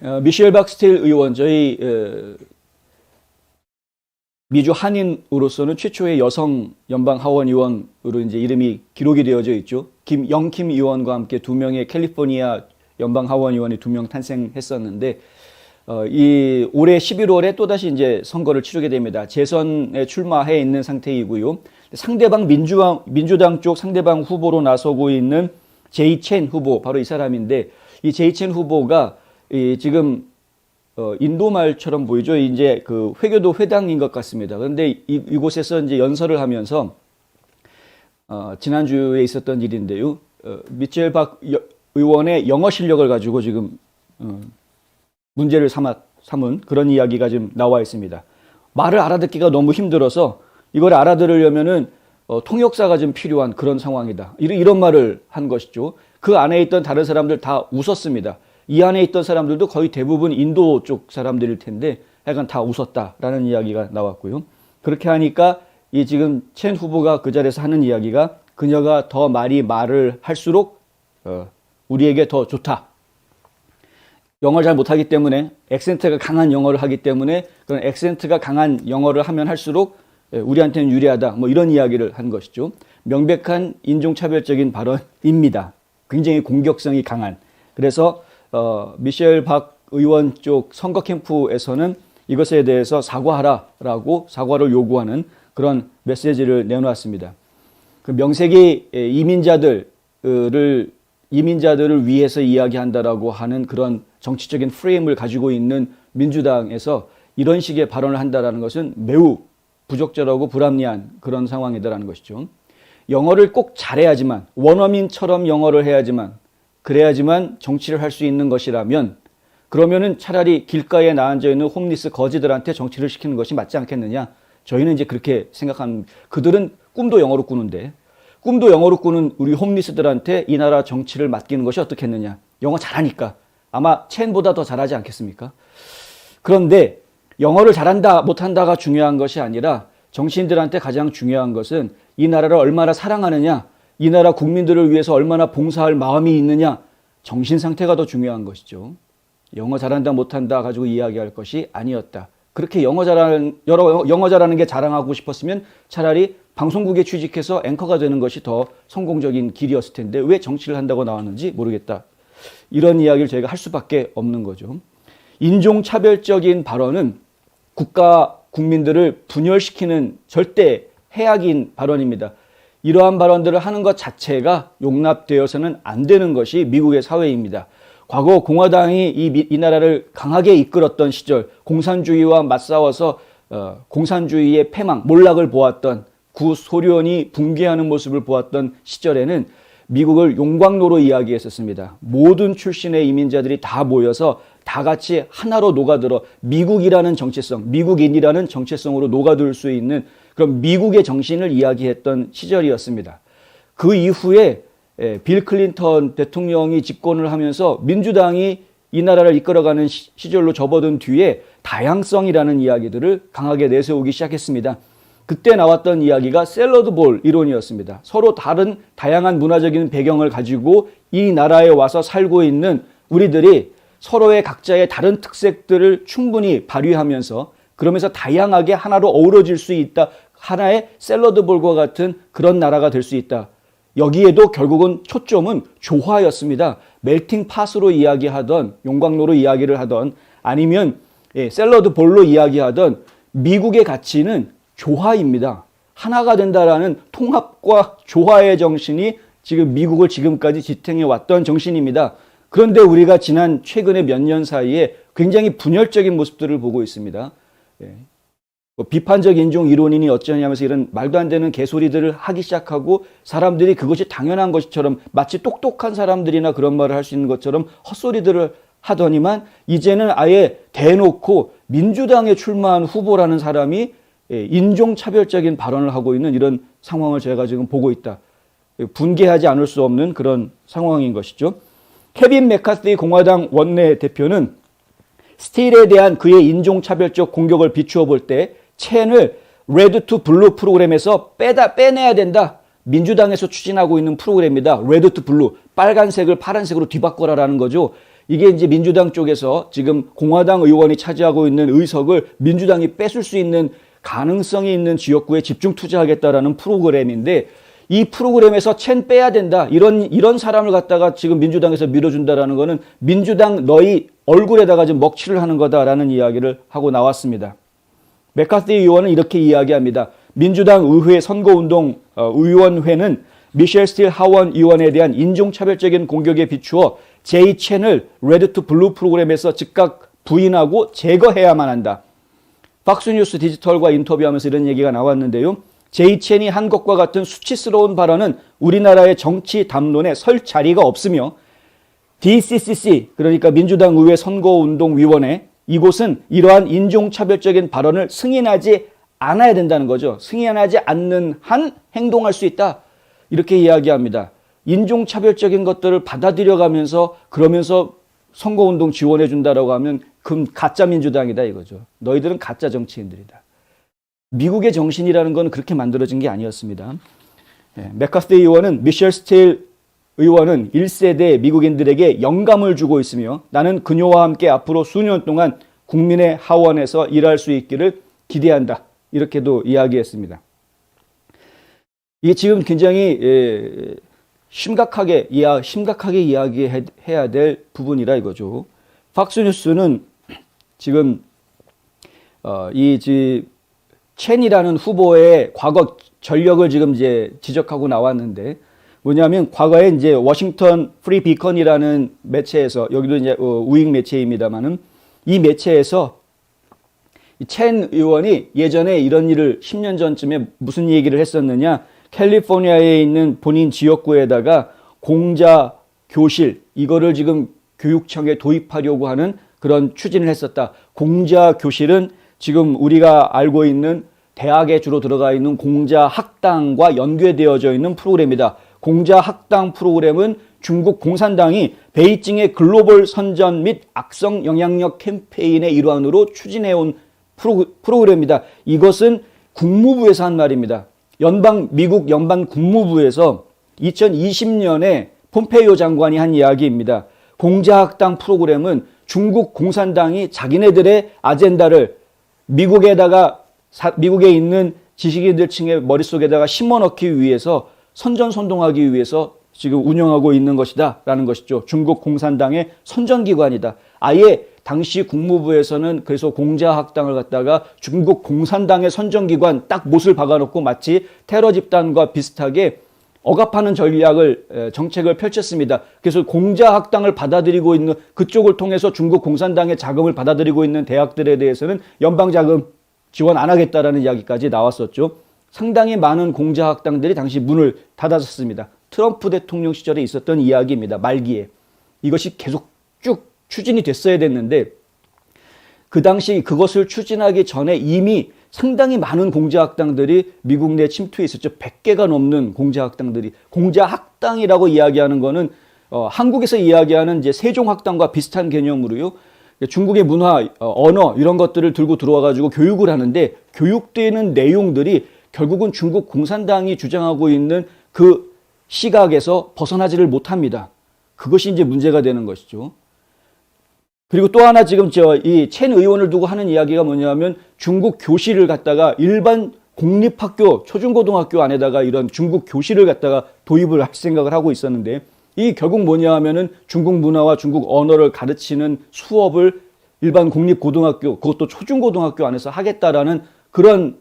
미셸 박스틸 의원, 저희 미주 한인으로서는 최초의 여성 연방 하원 의원으로 이제 이름이 기록이 되어져 있죠. 영킴 의원과 함께 두 명의 캘리포니아 연방 하원 의원이 두 명 탄생했었는데, 이 올해 11월에 또다시 이제 선거를 치르게 됩니다. 재선에 출마해 있는 상태이고요. 상대방 민주당 쪽 상대방 후보로 나서고 있는 제이 첸 후보, 바로 이 사람인데, 이 제이 첸 후보가 지금 인도 말처럼 보이죠. 이제 그 회교도 회당인 것 같습니다. 그런데 이곳에서 이제 연설을 하면서 지난주에 있었던 일인데요. 미첼 박 의원의 영어 실력을 가지고 지금 문제를 삼은 그런 이야기가 지금 나와 있습니다. 말을 알아듣기가 너무 힘들어서 이걸 알아들으려면은 통역사가 좀 필요한 그런 상황이다. 이런 말을 한 것이죠. 그 안에 있던 다른 사람들 다 웃었습니다. 이 안에 있던 사람들도 거의 대부분 인도 쪽 사람들일 텐데 약간 다 웃었다라는 이야기가 나왔고요. 그렇게 하니까 이 지금 첸 후보가 그 자리에서 하는 이야기가, 그녀가 더 말을 할수록 우리에게 더 좋다. 영어를 잘 못하기 때문에, 액센트가 강한 영어를 하기 때문에 그런 액센트가 강한 영어를 하면 할수록 우리한테는 유리하다. 뭐 이런 이야기를 한 것이죠. 명백한 인종차별적인 발언입니다. 굉장히 공격성이 강한. 그래서 미셸 박 의원 쪽 선거 캠프에서는 이것에 대해서 사과하라라고 사과를 요구하는 그런 메시지를 내놓았습니다. 그 명색이 이민자들을 위해서 이야기한다라고 하는 그런 정치적인 프레임을 가지고 있는 민주당에서 이런 식의 발언을 한다라는 것은 매우 부적절하고 불합리한 그런 상황이다라는 것이죠. 영어를 꼭 잘해야지만, 원어민처럼 영어를 해야지만, 그래야지만 정치를 할 수 있는 것이라면, 그러면은 차라리 길가에 나앉아 있는 홈리스 거지들한테 정치를 시키는 것이 맞지 않겠느냐. 저희는 이제 그렇게 생각합니다. 그들은 꿈도 영어로 꾸는데, 꿈도 영어로 꾸는 우리 홈리스들한테 이 나라 정치를 맡기는 것이 어떻겠느냐. 영어 잘하니까 아마 첸보다 더 잘하지 않겠습니까? 그런데 영어를 잘한다 못한다가 중요한 것이 아니라 정치인들한테 가장 중요한 것은 이 나라를 얼마나 사랑하느냐, 이 나라 국민들을 위해서 얼마나 봉사할 마음이 있느냐, 정신 상태가 더 중요한 것이죠. 영어 잘한다 못한다 가지고 이야기할 것이 아니었다. 그렇게 영어 잘하는 게 자랑하고 싶었으면 차라리 방송국에 취직해서 앵커가 되는 것이 더 성공적인 길이었을 텐데 왜 정치를 한다고 나왔는지 모르겠다. 이런 이야기를 저희가 할 수밖에 없는 거죠. 인종차별적인 발언은 국가 국민들을 분열시키는 절대 해악인 발언입니다. 이러한 발언들을 하는 것 자체가 용납되어서는 안 되는 것이 미국의 사회입니다. 과거 공화당이 이 나라를 강하게 이끌었던 시절, 공산주의와 맞싸워서 공산주의의 패망, 몰락을 보았던, 구소련이 붕괴하는 모습을 보았던 시절에는 미국을 용광로로 이야기했었습니다. 모든 출신의 이민자들이 다 모여서 다 같이 하나로 녹아들어 미국이라는 정체성, 미국인이라는 정체성으로 녹아들 수 있는 그런 미국의 정신을 이야기했던 시절이었습니다. 그 이후에 빌 클린턴 대통령이 집권을 하면서 민주당이 이 나라를 이끌어가는 시절로 접어든 뒤에 다양성이라는 이야기들을 강하게 내세우기 시작했습니다. 그때 나왔던 이야기가 샐러드볼 이론이었습니다. 서로 다른 다양한 문화적인 배경을 가지고 이 나라에 와서 살고 있는 우리들이 서로의 각자의 다른 특색들을 충분히 발휘하면서 그러면서 다양하게 하나로 어우러질 수 있다. 하나의 샐러드볼과 같은 그런 나라가 될 수 있다. 여기에도 결국은 초점은 조화였습니다. 멜팅 팟으로 이야기하던, 용광로로 이야기를 하던, 아니면 샐러드볼로 이야기하던 미국의 가치는 조화입니다. 하나가 된다라는 통합과 조화의 정신이 지금 미국을 지금까지 지탱해 왔던 정신입니다. 그런데 우리가 최근에 몇 년 사이에 굉장히 분열적인 모습들을 보고 있습니다. 비판적 인종 이론이니 어쩌냐면서 이런 말도 안 되는 개소리들을 하기 시작하고 사람들이 그것이 당연한 것처럼 마치 똑똑한 사람들이나 그런 말을 할 수 있는 것처럼 헛소리들을 하더니만 이제는 아예 대놓고 민주당에 출마한 후보라는 사람이 인종차별적인 발언을 하고 있는 이런 상황을 제가 지금 보고 있다. 분개하지 않을 수 없는 그런 상황인 것이죠. 케빈 메카시 공화당 원내대표는 스틸에 대한 그의 인종차별적 공격을 비추어 볼 때 첸을 레드 투 블루 프로그램에서 빼내야 된다. 민주당에서 추진하고 있는 프로그램이다. 레드 투 블루, 빨간색을 파란색으로 뒤바꿔라라는 거죠. 이게 이제 민주당 쪽에서 지금 공화당 의원이 차지하고 있는 의석을 민주당이 뺏을 수 있는 가능성이 있는 지역구에 집중 투자하겠다라는 프로그램인데, 이 프로그램에서 첸 빼야 된다, 이런 사람을 갖다가 지금 민주당에서 밀어준다라는 거는 민주당 너희 얼굴에다가 지금 먹칠을 하는 거다라는 이야기를 하고 나왔습니다. 맥카티 의원은 이렇게 이야기합니다. 민주당 의회 선거운동 의원회는 미셸 스틸 하원 의원에 대한 인종차별적인 공격에 비추어 제이 첸을 레드 투 블루 프로그램에서 즉각 부인하고 제거해야만 한다. 팍스뉴스 디지털과 인터뷰하면서 이런 얘기가 나왔는데요. 제이 첸이 한 것과 같은 수치스러운 발언은 우리나라의 정치 담론에 설 자리가 없으며 DCCC, 그러니까 민주당 의회 선거운동위원회, 이곳은 이러한 인종차별적인 발언을 승인하지 않아야 된다는 거죠. 승인하지 않는 한 행동할 수 있다, 이렇게 이야기합니다. 인종차별적인 것들을 받아들여가면서 그러면서 선거운동 지원해 준다라고 하면 그럼 가짜 민주당이다 이거죠. 너희들은 가짜 정치인들이다. 미국의 정신이라는 건 그렇게 만들어진 게 아니었습니다. 맥카티 의원은 미셸 스틸 의원은 1세대 미국인들에게 영감을 주고 있으며 나는 그녀와 함께 앞으로 수년 동안 국민의 하원에서 일할 수 있기를 기대한다, 이렇게도 이야기했습니다. 이게 지금 굉장히 심각하게 이야기해야 될 부분이라 이거죠. 팍스뉴스는 지금 첸이라는 후보의 과거 전력을 지금 이제 지적하고 나왔는데, 뭐냐면 과거에 이제 워싱턴 프리 비컨이라는 매체에서, 여기도 이제 우익 매체입니다만은, 이 매체에서 첸 의원이 예전에 이런 일을 10년 전쯤에 무슨 얘기를 했었느냐, 캘리포니아에 있는 본인 지역구에다가 공자 교실, 이거를 지금 교육청에 도입하려고 하는 그런 추진을 했었다. 공자 교실은 지금 우리가 알고 있는 대학에 주로 들어가 있는 공자 학당과 연계되어져 있는 프로그램이다. 공자 학당 프로그램은 중국 공산당이 베이징의 글로벌 선전 및 악성 영향력 캠페인의 일환으로 추진해온 프로그램이다. 이것은 국무부에서 한 말입니다. 미국 연방 국무부에서 2020년에 폼페이오 장관이 한 이야기입니다. 공자학당 프로그램은 중국 공산당이 자기네들의 아젠다를 미국에 있는 지식인들 층의 머릿속에다가 심어넣기 위해서, 선전선동하기 위해서 지금 운영하고 있는 것이다 라는 것이죠. 중국 공산당의 선전기관이다. 아예 당시 국무부에서는 그래서 공자학당을 갖다가 중국 공산당의 선전기관 딱 못을 박아놓고 마치 테러 집단과 비슷하게 억압하는 정책을 펼쳤습니다. 그래서 공자학당을 받아들이고 있는, 그쪽을 통해서 중국 공산당의 자금을 받아들이고 있는 대학들에 대해서는 연방자금 지원 안 하겠다라는 이야기까지 나왔었죠. 상당히 많은 공자학당들이 당시 문을 닫았었습니다. 트럼프 대통령 시절에 있었던 이야기입니다. 말기에. 이것이 계속 쭉 추진이 됐어야 됐는데, 그 당시 그것을 추진하기 전에 이미 상당히 많은 공자학당들이 미국 내 침투해 있었죠. 100개가 넘는 공자학당들이. 공자학당이라고 이야기하는 거는 한국에서 이야기하는 이제 세종학당과 비슷한 개념으로요. 중국의 문화, 언어 이런 것들을 들고 들어와 가지고 교육을 하는데, 교육되는 내용들이 결국은 중국 공산당이 주장하고 있는 그 시각에서 벗어나지를 못합니다. 그것이 이제 문제가 되는 것이죠. 그리고 또 하나 지금 이 첸 의원을 두고 하는 이야기가 뭐냐면, 중국 교실을 갖다가 일반 공립학교, 초중고등학교 안에다가 이런 중국 교실을 갖다가 도입을 할 생각을 하고 있었는데, 이 결국 뭐냐 하면은 중국 문화와 중국 언어를 가르치는 수업을 일반 공립고등학교, 그것도 초중고등학교 안에서 하겠다라는 그런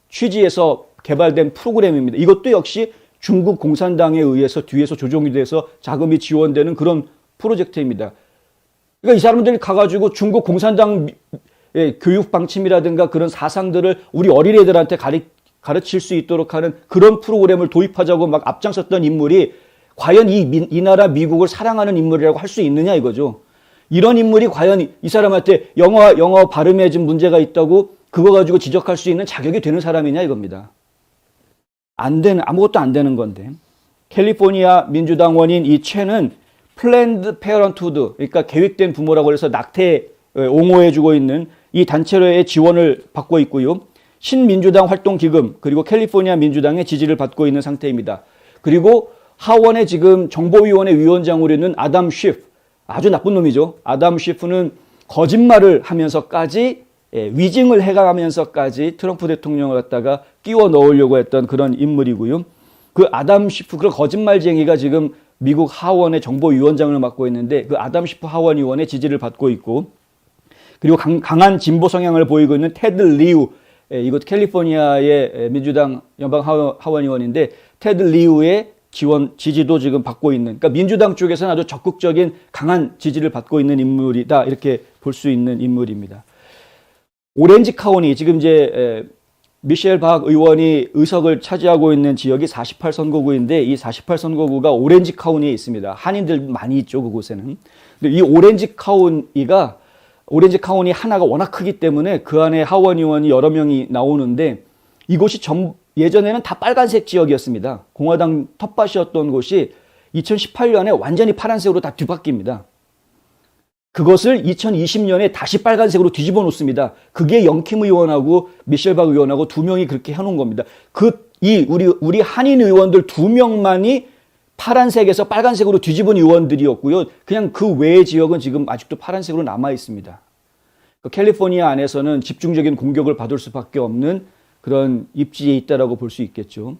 취지에서 개발된 프로그램입니다. 이것도 역시 중국 공산당에 의해서 뒤에서 조종이 돼서 자금이 지원되는 그런 프로젝트입니다. 그러니까 이 사람들이 가가지고 중국 공산당 교육 방침이라든가 그런 사상들을 우리 어린애들한테 가르칠 수 있도록 하는 그런 프로그램을 도입하자고 막 앞장섰던 인물이 과연 이 나라 미국을 사랑하는 인물이라고 할 수 있느냐 이거죠. 이런 인물이 과연 이 사람한테 영어 발음에 좀 문제가 있다고 그거 가지고 지적할 수 있는 자격이 되는 사람이냐 이겁니다. 아무것도 안 되는 건데. 캘리포니아 민주당원인 이 첸은 플랜드 페어런트후드, 그러니까 계획된 부모라고 해서 낙태 옹호해주고 있는 이 단체로의 지원을 받고 있고요. 신민주당 활동기금, 그리고 캘리포니아 민주당의 지지를 받고 있는 상태입니다. 그리고 하원의 지금 정보위원회 위원장으로 있는 아담 쉬프, 아주 나쁜 놈이죠. 아담 쉬프는 거짓말을 하면서까지 위증을 해가면서까지 트럼프 대통령을 갖다가 끼워 넣으려고 했던 그런 인물이고요. 그 아담 쉬프, 그 거짓말쟁이가 지금 미국 하원의 정보위원장을 맡고 있는데 그 아담 쉬프 하원 의원의 지지를 받고 있고, 그리고 강한 진보 성향을 보이고 있는 테드 리우, 이것도 캘리포니아의 민주당 연방 하원 의원인데 테드 리우의 지지도 지금 받고 있는, 그러니까 민주당 쪽에서는 아주 적극적인 강한 지지를 받고 있는 인물이다, 이렇게 볼 수 있는 인물입니다. 오렌지 카운티, 지금 이제 미셸 박 의원이 의석을 차지하고 있는 지역이 48선거구인데 이 48선거구가 오렌지 카운티에 있습니다. 한인들 많이 있죠, 그곳에는. 근데 이 오렌지 카운티 하나가 워낙 크기 때문에 그 안에 하원 의원이 여러 명이 나오는데, 이곳이 예전에는 다 빨간색 지역이었습니다. 공화당 텃밭이었던 곳이 2018년에 완전히 파란색으로 다 뒤바뀝니다. 그것을 2020년에 다시 빨간색으로 뒤집어 놓습니다. 그게 영킴 의원하고 미셸 박 의원하고 두 명이 그렇게 해놓은 겁니다. 우리 한인 의원들 두 명만이 파란색에서 빨간색으로 뒤집은 의원들이었고요. 그냥 그 외의 지역은 지금 아직도 파란색으로 남아 있습니다. 캘리포니아 안에서는 집중적인 공격을 받을 수밖에 없는 그런 입지에 있다라고 볼 수 있겠죠.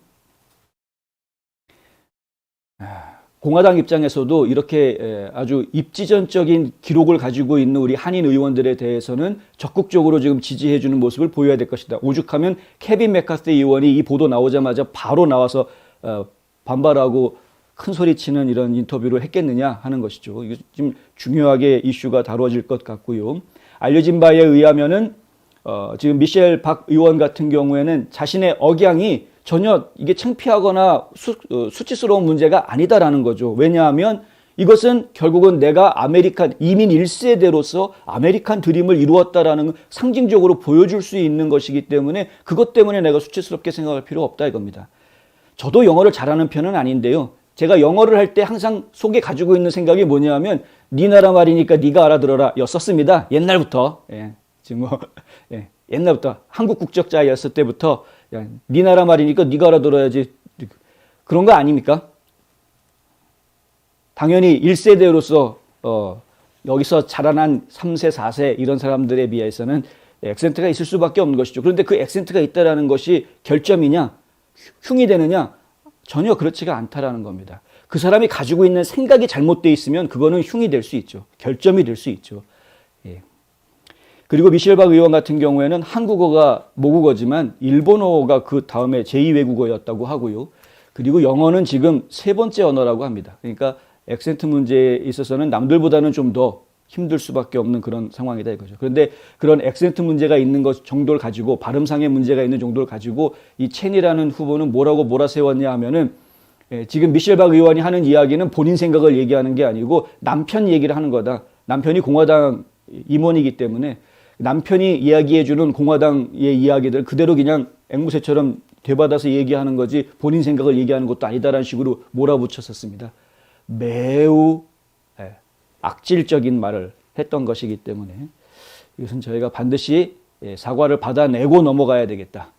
공화당 입장에서도 이렇게 아주 입지전적인 기록을 가지고 있는 우리 한인 의원들에 대해서는 적극적으로 지금 지지해주는 모습을 보여야 될 것이다. 오죽하면 케빈 맥카티 의원이 이 보도 나오자마자 바로 나와서 반발하고 큰 소리치는 이런 인터뷰를 했겠느냐 하는 것이죠. 이게 지금 중요하게 이슈가 다뤄질 것 같고요. 알려진 바에 의하면은 지금 미셸 박 의원 같은 경우에는 자신의 억양이 전혀 이게 창피하거나 수치스러운 문제가 아니다라는 거죠. 왜냐하면 이것은 결국은 내가 이민 1세대로서 아메리칸 드림을 이루었다라는 상징적으로 보여줄 수 있는 것이기 때문에 그것 때문에 내가 수치스럽게 생각할 필요가 없다 이겁니다. 저도 영어를 잘하는 편은 아닌데요. 제가 영어를 할 때 항상 속에 가지고 있는 생각이 뭐냐면 네 나라 말이니까 네가 알아들어라 였었습니다. 옛날부터. 지금 옛날부터 한국 국적자였을 때부터 네 나라 말이니까 네가 알아들어야지, 그런 거 아닙니까? 당연히 1세대로서 여기서 자라난 3세, 4세 이런 사람들에 비해서는 액센트가 있을 수밖에 없는 것이죠. 그런데 그 액센트가 있다는 것이 결점이냐, 흉이 되느냐? 전혀 그렇지가 않다라는 겁니다. 그 사람이 가지고 있는 생각이 잘못되어 있으면 그거는 흉이 될 수 있죠. 결점이 될 수 있죠. 그리고 미셸 박 의원 같은 경우에는 한국어가 모국어지만 일본어가 그 다음에 제2외국어였다고 하고요. 그리고 영어는 지금 세 번째 언어라고 합니다. 그러니까 액센트 문제에 있어서는 남들보다는 좀 더 힘들 수밖에 없는 그런 상황이다 이거죠. 그런데 그런 액센트 문제가 있는 것 정도를 가지고, 발음상의 문제가 있는 정도를 가지고 이 첸이라는 후보는 뭐라고 몰아세웠냐 하면은, 지금 미셸 박 의원이 하는 이야기는 본인 생각을 얘기하는 게 아니고 남편 얘기를 하는 거다. 남편이 공화당 임원이기 때문에 남편이 이야기해주는 공화당의 이야기들 그대로 그냥 앵무새처럼 되받아서 얘기하는 거지 본인 생각을 얘기하는 것도 아니다라는 식으로 몰아붙였었습니다. 매우 악질적인 말을 했던 것이기 때문에 이것은 저희가 반드시 사과를 받아내고 넘어가야 되겠다.